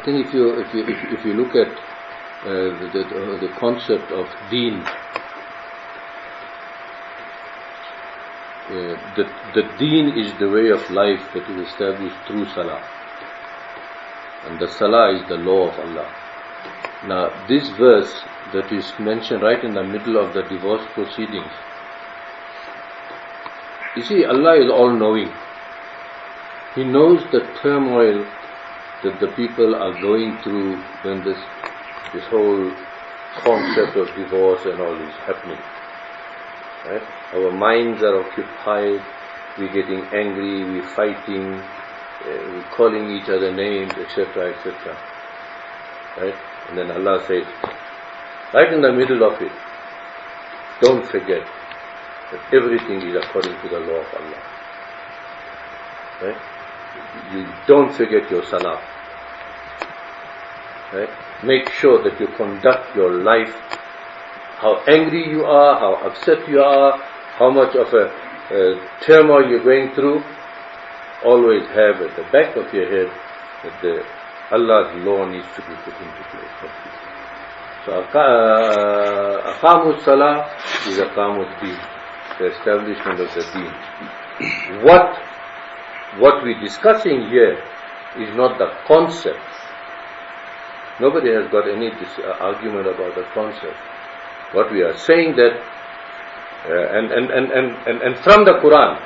think if you look at the concept of deen, the deen is the way of life that is established through salah, and the salah is the law of Allah. Now, this verse that is mentioned right in the middle of the divorce proceedings, you see, Allah is all-knowing. He knows the turmoil that the people are going through when this whole concept of divorce and all is happening. Right? Our minds are occupied, we're getting angry, we're fighting, we're calling each other names, etc., etc. Right? And then Allah says, right in the middle of it, don't forget that everything is according to the law of Allah. Right? You don't forget your salah. Right? Make sure that you conduct your life, how angry you are, how upset you are, how much of a turmoil you're going through. Always have at the back of your head that Allah's law needs to be put into place. So Aqamus Salah is Aqamus Deen, the establishment of the Deen. What we're discussing here is not the concept. Nobody has got any argument about the concept. What we are saying that, and from the Quran,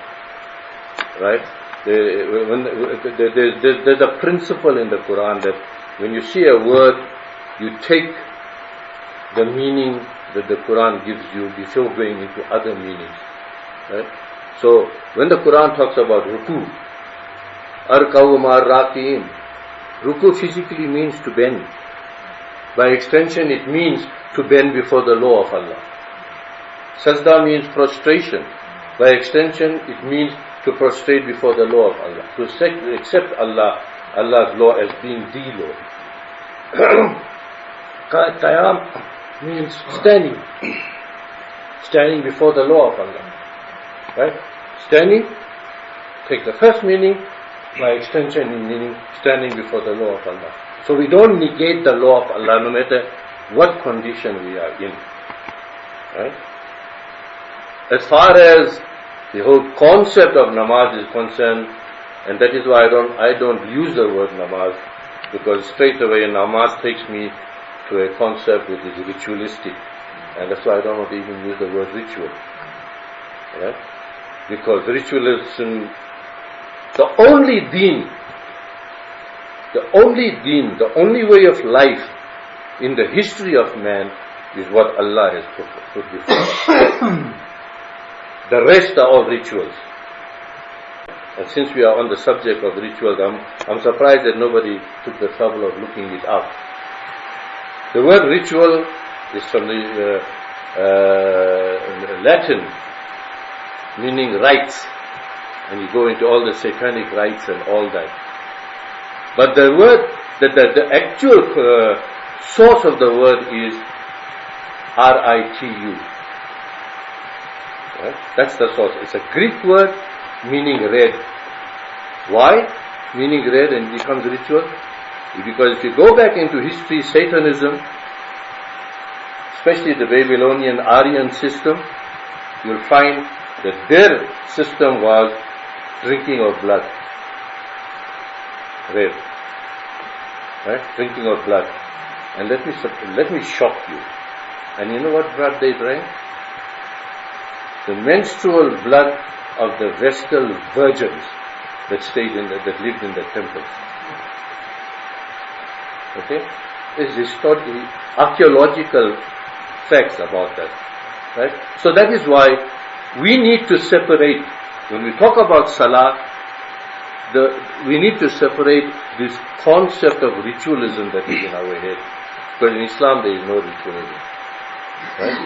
right? There's a principle in the Quran that when you see a word, you take the meaning that the Quran gives you before going into other meanings. Right? So when the Quran talks about ruku, arkaw ma'ar raki'in, ruku physically means to bend. By extension, it means to bend before the law of Allah. Sajda means prostration. By extension, it means to prostrate before the law of Allah, to accept Allah's law as being the law. Qiyam means standing before the law of Allah. Right? Standing, take the first meaning, by extension meaning standing before the law of Allah. So we don't negate the law of Allah no matter what condition we are in. Right? As far as the whole concept of namaz is concerned, and that is why I don't use the word namaz, because straight away namaz takes me to a concept which is ritualistic, and that's why I don't want to even use the word ritual. Right? Because ritualism, the only only way of life in the history of man is what Allah has put before. The rest are all rituals. And since we are on the subject of rituals, I'm surprised that nobody took the trouble of looking it up. The word ritual is from the Latin, meaning rites. And you go into all the satanic rites and all that. But the word, the actual source of the word is ritu. Right? That's the source. It's a Greek word meaning red. Why? Meaning red and becomes ritual? Because if you go back into history, Satanism, especially the Babylonian Aryan system, you'll find that their system was drinking of blood. Red. Right? Drinking of blood. And let me shock you. And you know what blood they drank? The menstrual blood of the Vestal virgins that lived in the temples. Okay? There's historical, archaeological facts about that. Right? So that is why we need to separate, when we talk about Salah, we need to separate this concept of ritualism that is in our head. Because in Islam there is no ritualism. Right?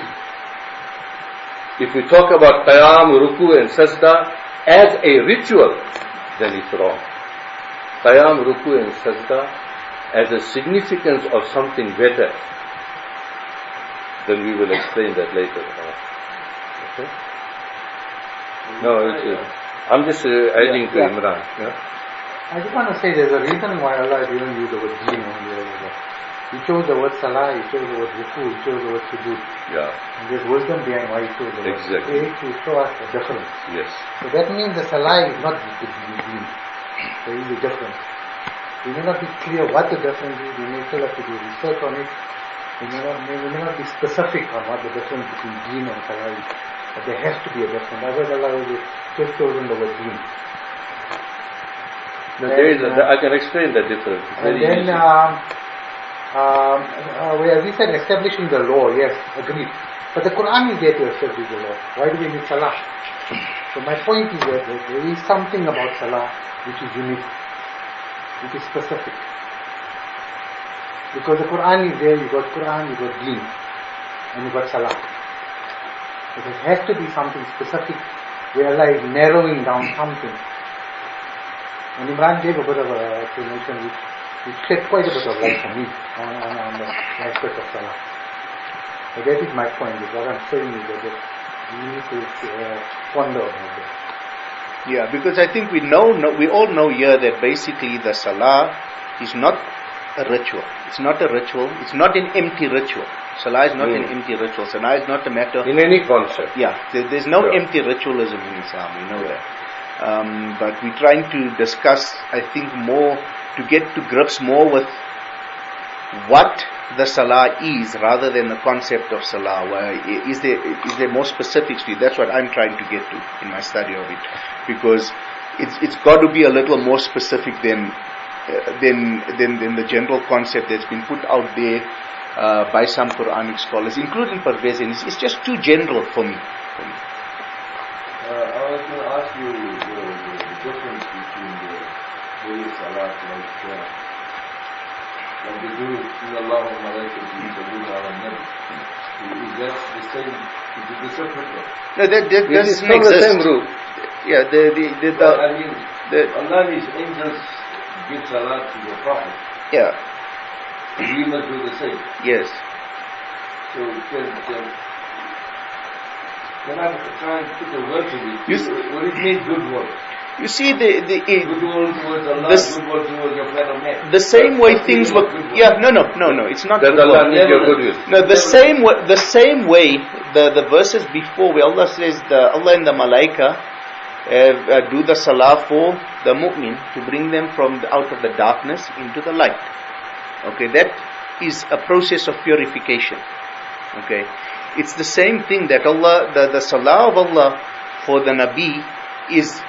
If we talk about Qiyam, Ruku and Sajda as a ritual, then it's wrong. Qiyam, Ruku and Sajda as a significance of something better, then we will explain that later. Okay? No, I'm just adding to Imran. Yeah? I just want to say there's a reason why Allah has given you the word deen only. He chose the word salah, he chose the word ruku, he chose the word sujood. Yeah. And there's wisdom behind why he chose the word. Exactly. To show us the difference. Yes. So that means the salah is not the deen. There is a difference. We may not be clear what the difference is, we may still have to do research on it. We may not be specific on what the difference between deen and salah is. But there has to be a difference. Otherwise Allah will just chosen the word deen. No, I can explain the difference. And then, as we said, establishing the law, yes, agreed. But the Quran is there to establish the law. Why do we need salah? So my point is that there is something about salah which is unique, which is specific. Because the Quran is there, you got Quran, you got deen, and you got salah. But it has to be something specific where Allah is narrowing down something. And Imran gave a bit of an explanation which shed quite a bit of light for me on the aspect of salah. But that is my point. What I'm saying is that we need to ponder about that. Yeah, because I think we all know here that basically the salah is not a ritual. It's not a ritual. It's not an empty ritual. Salah is not an empty ritual. Salah is not a matter... In any concept. Yeah, there's no empty ritualism in Islam. We know that. But we're trying to discuss, I think, more to get to grips more with what the salah is rather than the concept of salah. Is there more specifics to it? That's what I'm trying to get to in my study of it, because it's got to be a little more specific than the general concept that's been put out there by some Quranic scholars, including Parvez. It's just too general for me. I was going to ask you the difference between the various salat, like they do in Allah wa malaikatu yusalluna ala nabi. Is that the same? Is it the separate one? No, that doesn't from exist. the same root. Yeah, Allah and His angels give salat to the Prophet. Yeah. We must do the same. Yes. So can I try and put a word to it? What it means, good word? You see, Good word towards Allah, good word towards your fellow man. the same way things were. Yeah, no, it's not. That Allah needs your goodwill. No, the same way the verses before where Allah says Allah and the Malaika do the salah for the mu'min to bring them out of the darkness into the light. Okay, that is a process of purification. Okay, it's the same thing that Allah, the salah of Allah for the Nabi is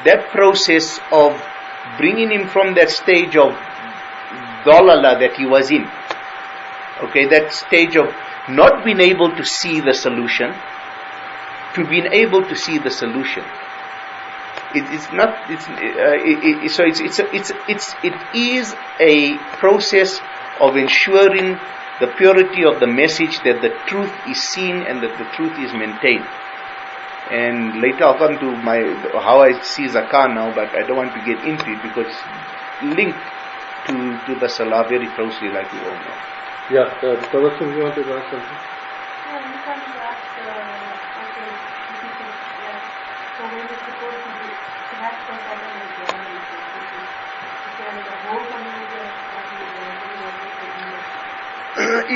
that process of bringing him from that stage of dalala that he was in. Okay, that stage of not being able to see the solution to being able to see the solution. It is a process of ensuring the purity of the message, that the truth is seen and that the truth is maintained. And later I'll come to how I see zakah now, but I don't want to get into it because it's linked to the salah very closely, like we all know. Yeah, Tabassum, you want to ask something?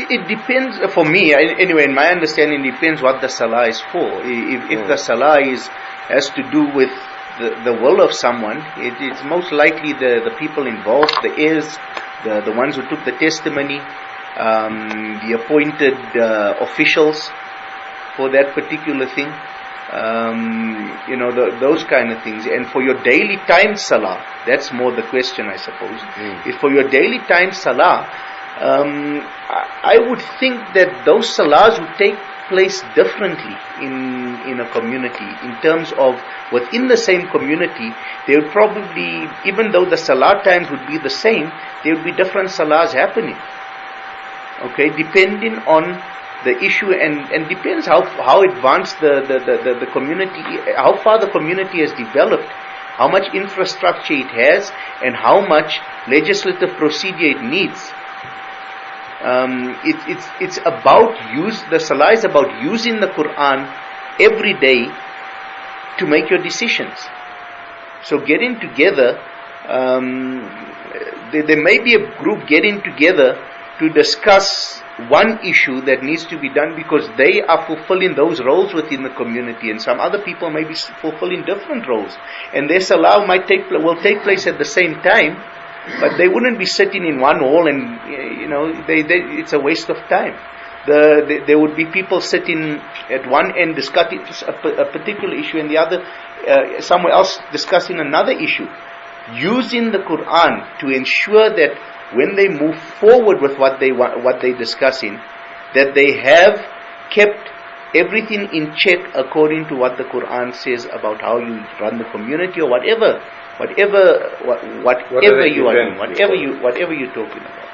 It depends, for me, anyway, in my understanding, it depends what the salah is for. If the salah has to do with the will of someone, it's most likely the people involved, the heirs, the ones who took the testimony, the appointed officials for that particular thing, those kind of things. And for your daily timed salah, that's more the question, I suppose. If for your daily timed salah, I would think that those salahs would take place differently in a community, in terms of within the same community, there would probably, even though the salah times would be the same, there would be different salahs happening. Okay, depending on the issue and depends how advanced the community, how far the community has developed, how much infrastructure it has, and how much legislative procedure it needs. It's about the salah is about using the Quran every day to make your decisions. So getting together, there may be a group getting together to discuss one issue that needs to be done because they are fulfilling those roles within the community, and some other people may be fulfilling different roles, and their salah will take place at the same time, but they wouldn't be sitting in one hall, and it's a waste of time. There would be people sitting at one end discussing a particular issue, and the other somewhere else discussing another issue, using the Quran to ensure that when they move forward with what they're discussing, that they have kept everything in check according to what the Quran says about how you run the community or whatever you are doing, whatever you're talking about.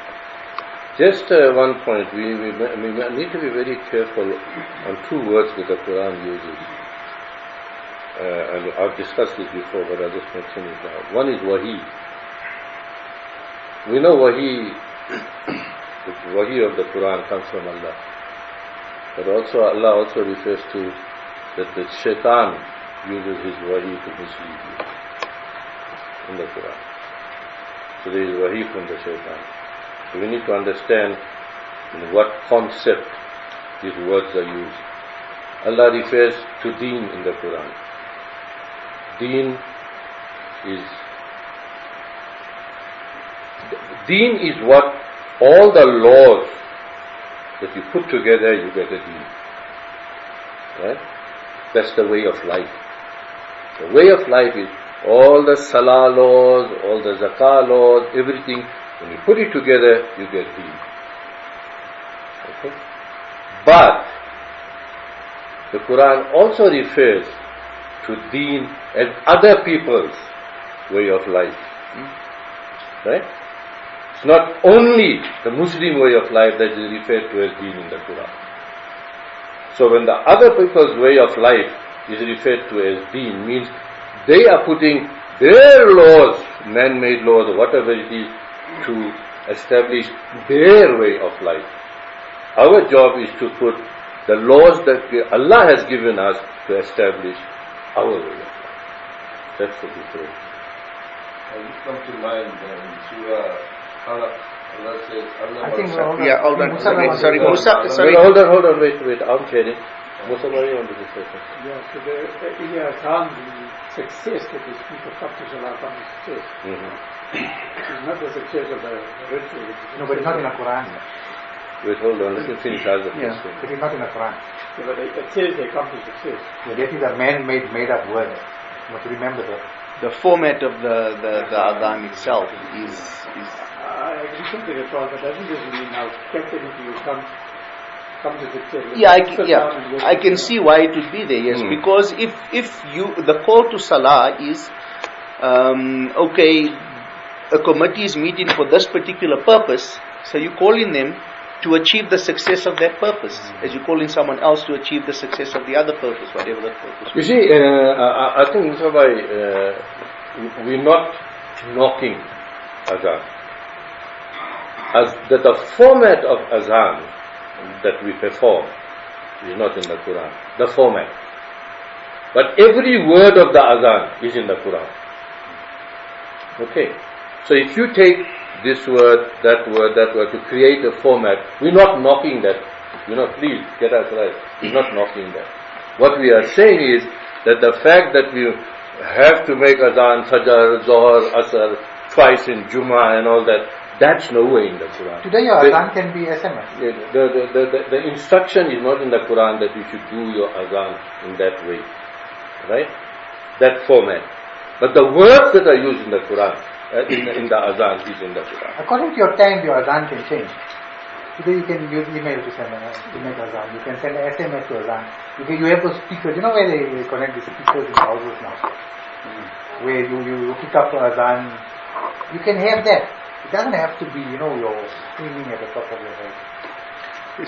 Just one point, we need to be very careful on two words that the Quran uses. And I've discussed this before, but I'll just mention it now. One is wahi. We know wahi, the wahi of the Quran comes from Allah. But also Allah also refers to that the shaitan uses his wahi to mislead you in the Quran. So there is wahi from the shaitan. So we need to understand in what concept these words are used. Allah refers to deen in the Quran. Deen is what all the laws that you put together, you get a deen. Right? That's the way of life. The way of life is all the salah laws, all the zakah laws, everything. When you put it together, you get deen. Okay? But the Quran also refers to deen as other people's way of life. Right? It's not only the Muslim way of life that is referred to as deen in the Quran. So when the other people's way of life is referred to as deen, means they are putting their laws, man-made laws or whatever it is, to establish their way of life. Our job is to put the laws that Allah has given us to establish our way of life. That's the difference. This comes to mind in Surah Salat. Allah says, I think we're all yeah, hold on. Musa Sorry, Musa. sorry. Hold on, wait, I'm sharing. Musa, what do you want to say? Yeah, so in the Azan, the success that we speak of Qabtu Salat on the success. It's not the success of the ritual. No, but it's not in the Quran. Wait, hold on, let me finish as a Yeah, question. it is not in the Quran. Yeah, but it says they come to success. Yeah, that is a man-made, made-up word. You must remember that. The format of the Adhan itself is I agree something at all, but doesn't this mean now technically you come to success? I can see why it would be there, yes, because if the call to Salah is a committee is meeting for this particular purpose, so you're calling them to achieve the success of that purpose, as you're calling someone else to achieve the success of the other purpose, whatever that purpose. You see, I think Mr. We're not knocking Azan. That the format of Azan that we perform is not in the Quran. The format. But every word of the Azan is in the Quran. Okay. So if you take this word to create a format, we're not knocking that. Please get us right. We're not knocking that. What we are saying is that the fact that we have to make Azan, Fajr, Zohar, Asr twice in Jummah and all that, that's nowhere in the Quran. Today your Azan can be SMS. The instruction is not in the Quran that you should do your Azan in that way. Right? That format. But the words that are used in the Quran, in the Azan is in the Quran. According to your time, your Azan can change. Today you can use email to make Azan. You can send SMS to Azan. You have those speakers. You know where they connect the speakers in houses now? Where you pick up Azan. You can have that. It doesn't have to be, you're screaming at the top of your head.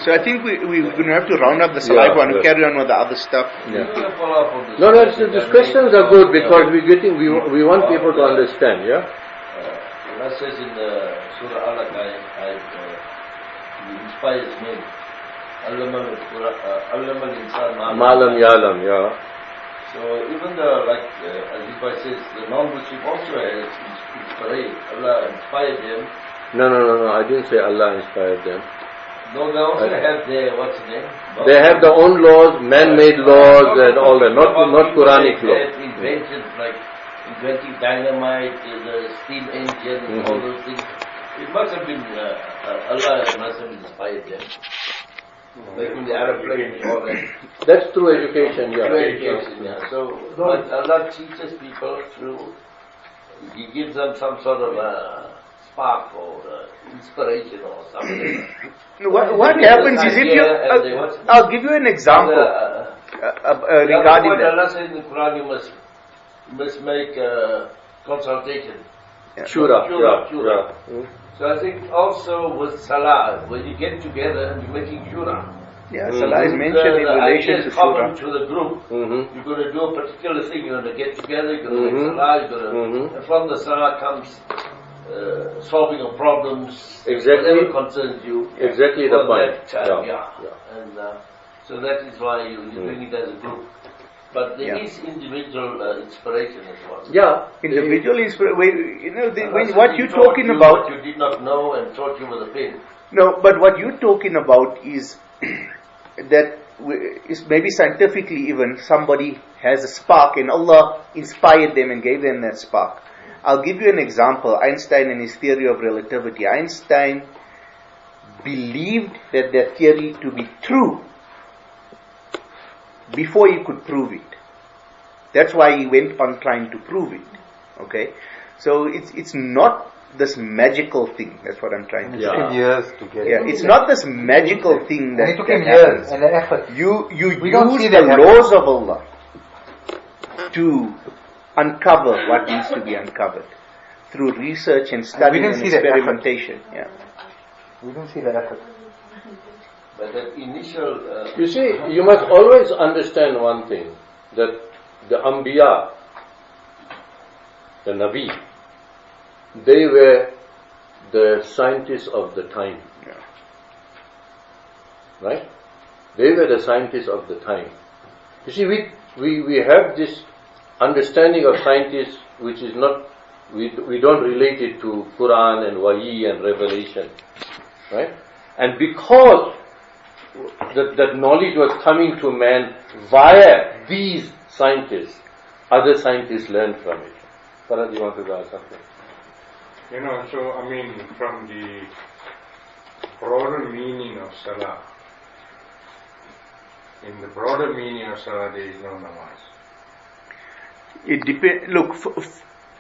So I think we're going to have to round up the Salah. We want to carry on with the other stuff. Yeah. No, these questions are good because we want people to understand, yeah? Allah says in the Surah Alaq, He inspires men. Allama al-insan Malam yalam, yeah. So even as Ibai says, the non-Muslim also has inspired. Allah inspired him No. I didn't say Allah inspired them. No, they also have their, what's the name? They have their own laws, man-made laws and all that, not Quranic They law. have inventions like inventing dynamite, the steam engine, and all those things. It must have been, Allah must have inspired them. Like in the Arab plain and all that. That's through education, yeah. Through education, yeah. So, but Allah teaches people through, He gives them some sort of spark or inspiration or something. What happens is if you... I'll give you an example regarding what that. Allah says in the Quran, you must make consultation. Shura. So I think also with Salah, when you get together, you're making Shura. Yeah, Salah is mentioned in relation to common Shura. to the group. You're going to do a particular thing. You're going to get together. You're going to make Salah. You're going to, and from the Salah comes solving of problems. Exactly. Whatever concerns you. Exactly the for point. that time, And so that is why you're doing it as a group. But there is individual inspiration as well. Yeah. Individual inspiration. You know, What you're talking about, what you did not know and taught you with a pen. No, but what you're talking about is that is maybe scientifically even somebody has a spark and Allah inspired them and gave them that spark. I'll give you an example. Einstein and his theory of relativity. Einstein believed that theory to be true before he could prove it. That's why he went on trying to prove it. Okay? So it's not this magical thing. That's what I'm trying to say. It took years to get Yeah, it's not this magical thing that it took him happens. years and an effort. You We don't use see the that laws of Allah to uncover what needs to be uncovered through research and study didn't and see that effort. experimentation. Yeah. We don't see that effort. But that initial... You see, you must always understand one thing, that the Anbiya, the Nabi, they were the scientists of the time. Yeah. Right? They were the scientists of the time. You see, we have this understanding of scientists which is not, we don't relate it to Quran and Wahi and Revelation. Right? And because that knowledge was coming to man via these scientists, other scientists learned from it. Farad, you want to ask something? You know, so I mean, from the broader meaning of Salah, in the broader meaning of Salah, there is no namaz. It depends. Look,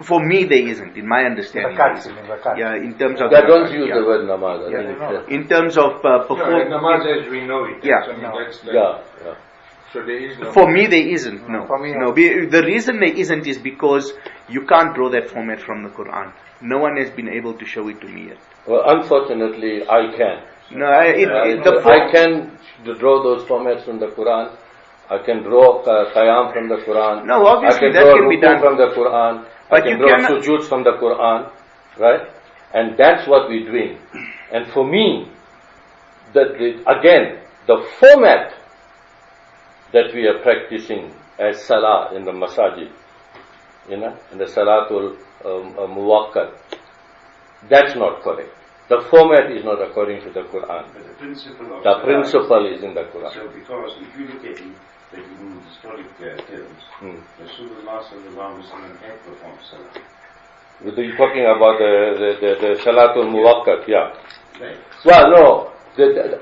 for me there isn't. In my understanding, there isn't. Yeah, in terms of Don't use the word namaz. I think it's, in terms of performance. Namaz as we know it. Yeah. I mean, that's yeah. So there is no. For me, there isn't. No, For me, no. The reason there isn't is because you can't draw that format from the Quran. No one has been able to show it to me yet. Well, unfortunately, I can. No, I can draw those formats from the Quran. I can draw qiyam from the Quran. No, obviously I can that draw can be ruku done from the Quran. But I can you draw cannot- sujood from the Quran, right? And that's what we're doing. And for me, again, the format that we are practicing as salah in the masajid, in the salatul muwakkal, that's not correct. The format is not according to the Quran. But the principle of The Salah principle is in the Quran. So because if you look at it, like in historic terms, Rasulullah sallallahu alaihi wasallam had performed Salah. You're talking about the salatul muwakkal, yeah. Right? Well, no,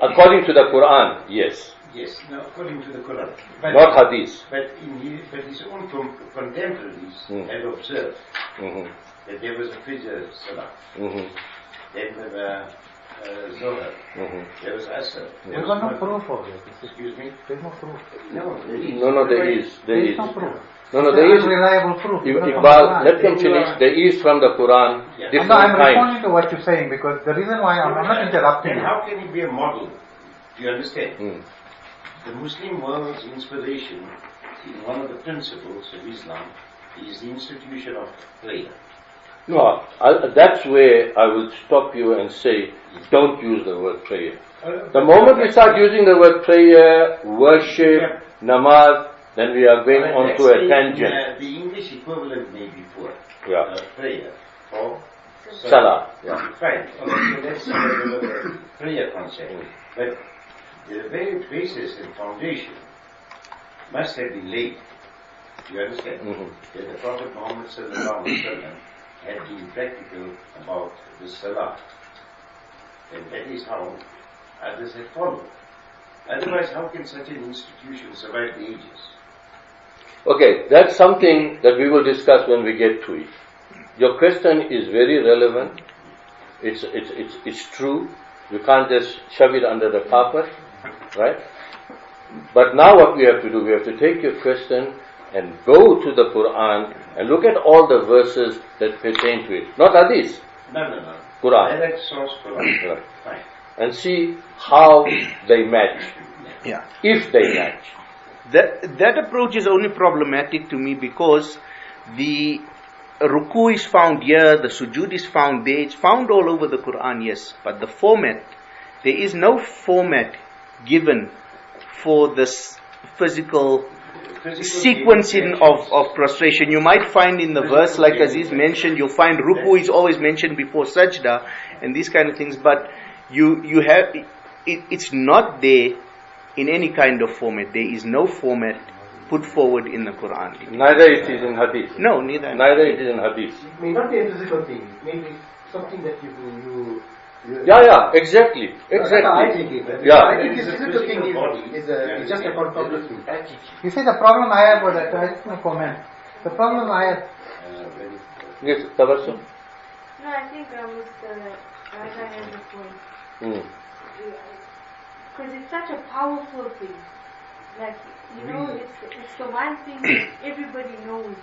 according to the Quran, yes. Yes, no, according to the Quran. Not hadith. But his own contemporaries had observed that there was a Fajr Salah. Then there were Zohar. There was Asr. There is no proof of it. Excuse me? There is no proof. No, there is. No, there is. There is no proof. No, there is. Reliable proof. Iqbal, let him finish. There is from the Quran different No, I'm kinds. responding to what you're saying because the reason why I'm not interrupting Then you. how can it be a model? Do you understand? The Muslim world's inspiration in one of the principles of Islam is the institution of prayer. No, that's where I would stop you and say, don't use the word prayer. The moment we start using the word prayer, worship, namaz, then we are going on to a tangent. The English equivalent may be for Yeah. prayer or Salah. Yeah. Fine. Okay, so that's a level of prayer concept. But the very basis and foundation must have been laid. You understand? That the Prophet Muhammad sallallahu alaihi wasallam had been practical about the salah. And that is how others have followed. Otherwise, how can such an institution survive the ages? Okay, that's something that we will discuss when we get to it. Your question is very relevant. It's true. You can't just shove it under the carpet, right? But now what we have to do, we have to take your question and go to the Quran and look at all the verses that pertain to it. Not hadith. No. Quran. Direct source Quran. Right. Fine. And see how they match. Yeah. If they match. That approach is only problematic to me because the ruku is found here, the sujood is found there, it's found all over the Quran, yes, but the format, there is no format given for this physical sequencing of prostration. You might find in the verse, like Aziz mentioned, you'll find ruku is always mentioned before sajda and these kind of things, but you have, it's not there in any kind of format. There is no format put forward in the Quran. Neither it is in hadith. No, neither. Neither it is in hadith. It may not be a physical thing. It may be something that you Yeah, exactly. That's how I think it. Yeah. I think the physical thing is just a controversy. You see, the problem I have with that, I just want to comment. The problem I have. Yes, Tabassum? No, I think Raja has a point. Because it's such a powerful thing. Like, it's the one thing that everybody knows.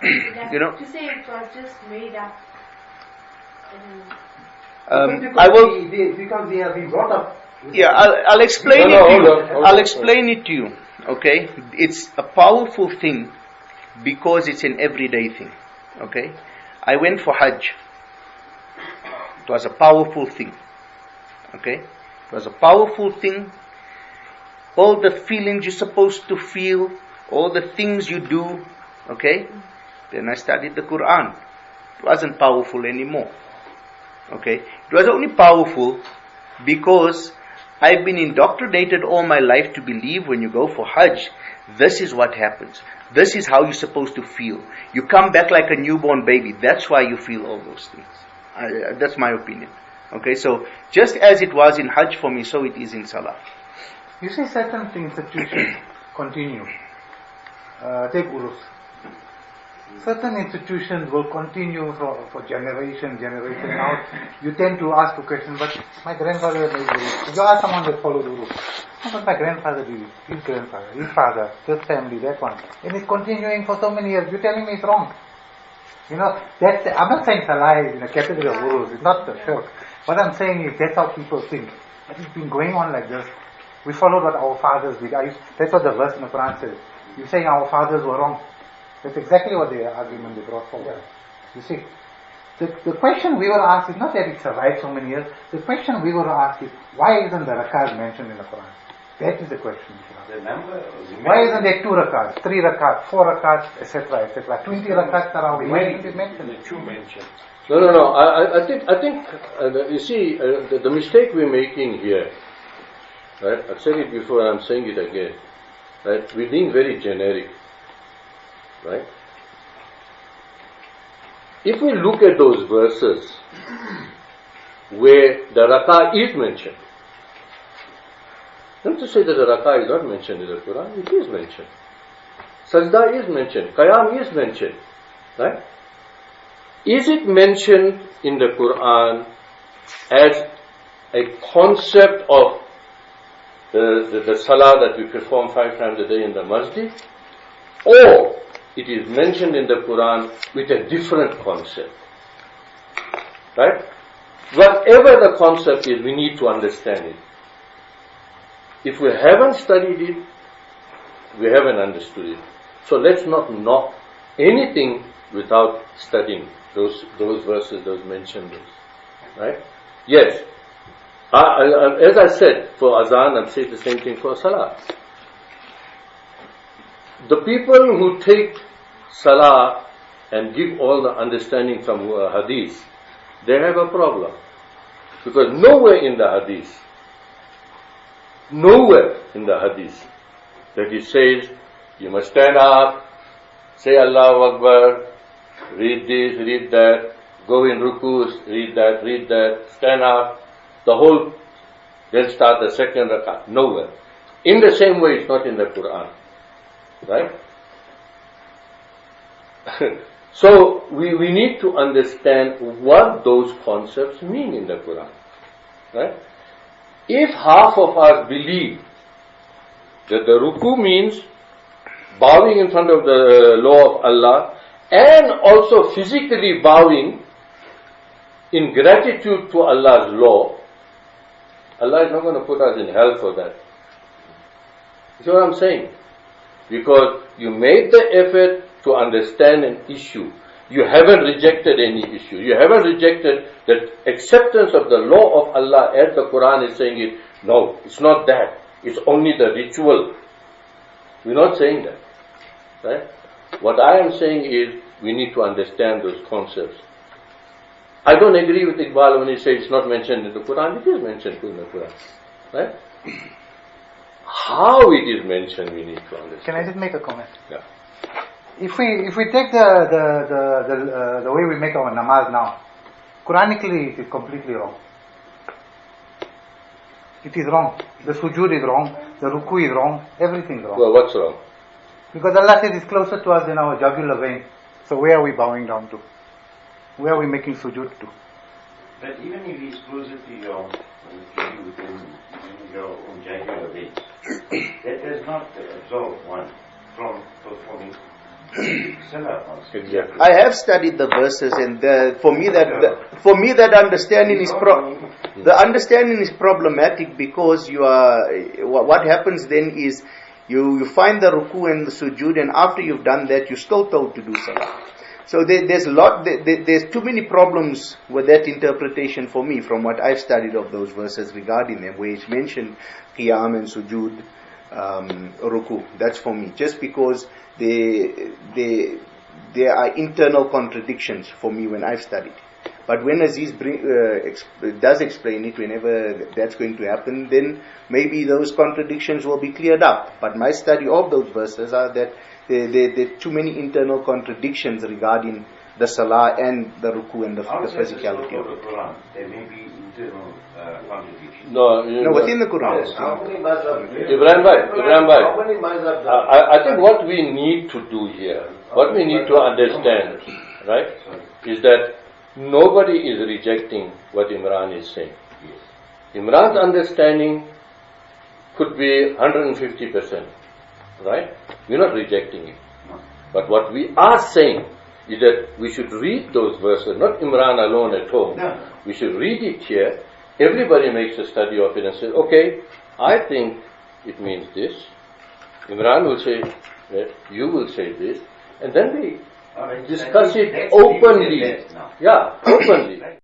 Like, to say it was just made up. I will. Because they have been brought up. Yeah, I'll explain it to you. I'll explain it to you. Okay, it's a powerful thing because it's an everyday thing. Okay, I went for Hajj. It was a powerful thing. Okay, it was a powerful thing. All the feelings you're supposed to feel, all the things you do. Okay, then I studied the Quran. It wasn't powerful anymore. Okay, it was only powerful because I've been indoctrinated all my life to believe when you go for Hajj, this is what happens. This is how you're supposed to feel. You come back like a newborn baby. That's why you feel all those things. That's my opinion. Okay, so just as it was in Hajj for me, so it is in Salah. You say certain institutions continue. Take Urus. Certain institutions will continue for generation. Now, you tend to ask the question, but my grandfather made Urus. You ask someone that followed Urus. Oh, but my grandfather did it. His grandfather, his father, this family, that one. And it's continuing for so many years. You're telling me it's wrong. I'm not saying Salah is in a category of Urus. It's not the shirk. What I'm saying is that's how people think. It's been going on like this. We followed what our fathers did. That's what the verse in the Quran says. You're saying our fathers were wrong. That's exactly what the argument they brought forward. You see, the question we were asked is not that it survived so many years. The question we were asked is, why isn't the rakat mentioned in the Quran? That is the question. The number. Why isn't there 2 rakats, 3 rakats, 4 rakats, etc., etc.? 20 rakats tarawih. Why isn't it mentioned? The 2 mentioned. No. I think you see, the mistake we're making here, right? I've said it before, I'm saying it again. Right? We're being very generic. Right? If we look at those verses where the rakah is mentioned, not to say that the rakah is not mentioned in the Quran, it is mentioned. Sajda is mentioned, Qiyam is mentioned. Right? Is it mentioned in the Quran as a concept of the salah that we perform 5 times a day in the masjid? Or it is mentioned in the Quran with a different concept. Right? Whatever the concept is, we need to understand it. If we haven't studied it, we haven't understood it. So let's not knock anything without studying those verses, those mentioned ones. Right? Yes. As I said, for Azan, I've said the same thing for Salah. The people who take Salah and give all the understanding from hadith, they have a problem. Because nowhere in the hadith that it says you must stand up, say Allahu Akbar, read this, read that, go in rukus, read that, stand up, the whole, then start the second rakat. Nowhere. In the same way, it's not in the Quran. Right? So, we need to understand what those concepts mean in the Quran. Right? If half of us believe that the ruku means bowing in front of the law of Allah and also physically bowing in gratitude to Allah's law, Allah is not going to put us in hell for that. You see what I'm saying? Because you made the effort to understand an issue. You haven't rejected any issue. You haven't rejected the acceptance of the law of Allah as the Quran is saying it. No, it's not that. It's only the ritual. We're not saying that. Right? What I am saying is we need to understand those concepts. I don't agree with Iqbal when he says it's not mentioned in the Quran. It is mentioned in the Quran. Right? How it is mentioned we need to understand. Can I just make a comment? Yeah. If we take the way we make our namaz now, Quranically it is completely wrong. It is wrong. The sujood is wrong. The ruku is wrong. Everything is wrong. Well, what's wrong? Because Allah says it's closer to us than our jugular vein. So where are we bowing down to? Where are we making sujood to? But even if he's closer to your within your own jugular vein, that does not absolve one from performing Salat. Exactly. I have studied the verses, and for me that understanding is the understanding is problematic, because you are what happens then is you find the ruku and the sujood, and after you've done that, you're still told to do salah. So there's too many problems with that interpretation for me, from what I've studied of those verses regarding them, where it's mentioned qiyam and sujood, ruku. That's for me, just because there are internal contradictions for me when I've studied. But when Aziz does explain it, whenever that's going to happen, then maybe those contradictions will be cleared up. But my study of those verses are that there are too many internal contradictions regarding the salah and the ruku and the physicality of it. Quran, there may be internal contradictions. No, within the Quran. How many mazhab? Ibrahim Bhai, How many mazhab? I think what we need to do here, what we need to understand, right, is that nobody is rejecting what Imran is saying. Imran's understanding could be 150%, right? We're not rejecting it. But what we are saying is that we should read those verses, not Imran alone at home. No. We should read it here. Everybody makes a study of it and says, okay, I think it means this. Imran will say that, you will say this, and then we discuss it openly. Yeah, openly.